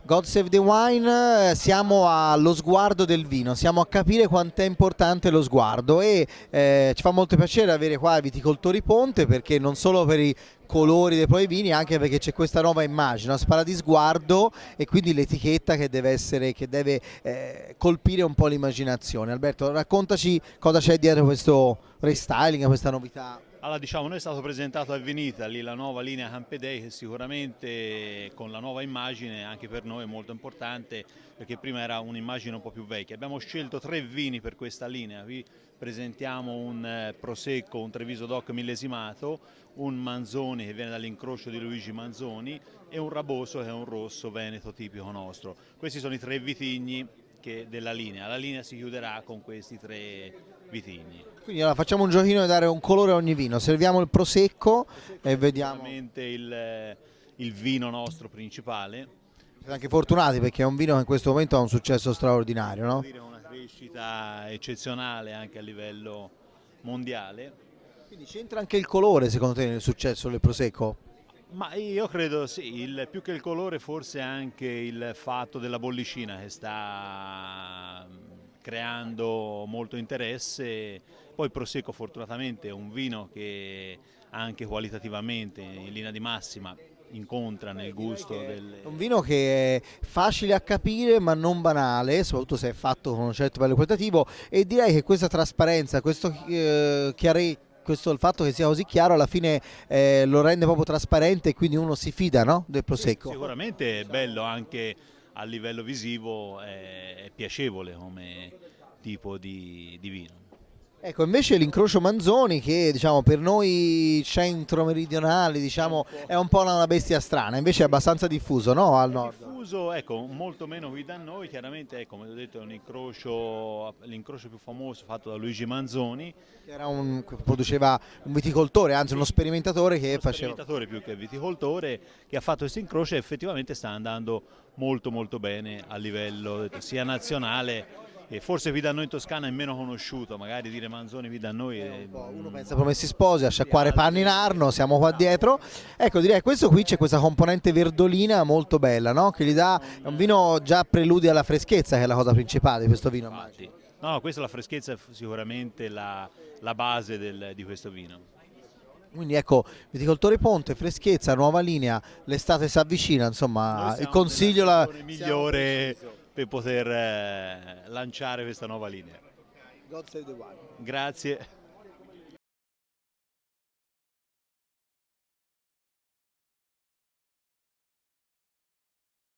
God Save the Wine, siamo allo sguardo del vino, siamo a capire quanto è importante lo sguardo e ci fa molto piacere avere qua i viticoltori Ponte, perché non solo per i colori dei propri vini, anche perché c'è questa nuova immagine, si parla di sguardo e quindi l'etichetta che deve essere, che deve colpire un po' l'immaginazione. Alberto, raccontaci cosa c'è dietro questo restyling, questa novità. Allora, diciamo, noi è stato presentato a Vinitaly la nuova linea Campedei, che sicuramente con la nuova immagine anche per noi è molto importante, perché prima era un'immagine un po' più vecchia. Abbiamo scelto 3 vini per questa linea. Vi presentiamo un Prosecco, un Treviso DOC millesimato, un Manzoni che viene dall'incrocio di Luigi Manzoni e un Raboso che è un rosso veneto tipico nostro. Questi sono i 3 vitigni della linea. La linea si chiuderà con questi 3 vitigni. Quindi allora, facciamo un giochino di dare un colore a ogni vino, serviamo il prosecco e vediamo. Sicuramente il vino nostro principale. Siete anche fortunati perché è un vino che in questo momento ha un successo straordinario, no? Devo dire una crescita eccezionale anche a livello mondiale. Quindi c'entra anche il colore secondo te nel successo del prosecco? Ma io credo sì, più che il colore forse anche il fatto della bollicina che sta creando molto interesse. Poi il Prosecco fortunatamente è un vino che anche qualitativamente in linea di massima incontra nel gusto È un vino che è facile a capire ma non banale, soprattutto se è fatto con un certo livello qualitativo, e direi che questa trasparenza, questo il fatto che sia così chiaro alla fine lo rende proprio trasparente e quindi uno si fida, no? Del prosecco. Sicuramente è bello anche a livello visivo, è piacevole come tipo di vino. Ecco, invece l'incrocio Manzoni, che diciamo per noi centro-meridionali diciamo, è un po' una bestia strana, invece è abbastanza diffuso, no? Al nord. Diffuso, ecco, molto meno qui da noi, chiaramente, ecco, come ho detto, è l'incrocio più famoso fatto da Luigi Manzoni. Che produceva un viticoltore, anzi uno sperimentatore che faceva. Sperimentatore più che viticoltore, che ha fatto questo incrocio e effettivamente sta andando molto molto bene a livello sia nazionale. E forse qui da noi in Toscana è meno conosciuto, magari dire Manzoni qui da noi uno pensa a Promessi Sposi, a sciacquare panni in Arno, siamo qua dietro. Ecco, direi questo qui c'è questa componente verdolina molto bella, no? Che gli dà, è un vino già preludia alla freschezza, che è la cosa principale di questo vino. No, questa è la freschezza, è sicuramente la base di questo vino. Quindi ecco, viticoltore Ponte, freschezza, nuova linea, l'estate si avvicina, insomma, il consiglio migliore per poter lanciare questa nuova linea. God save the wine. Grazie.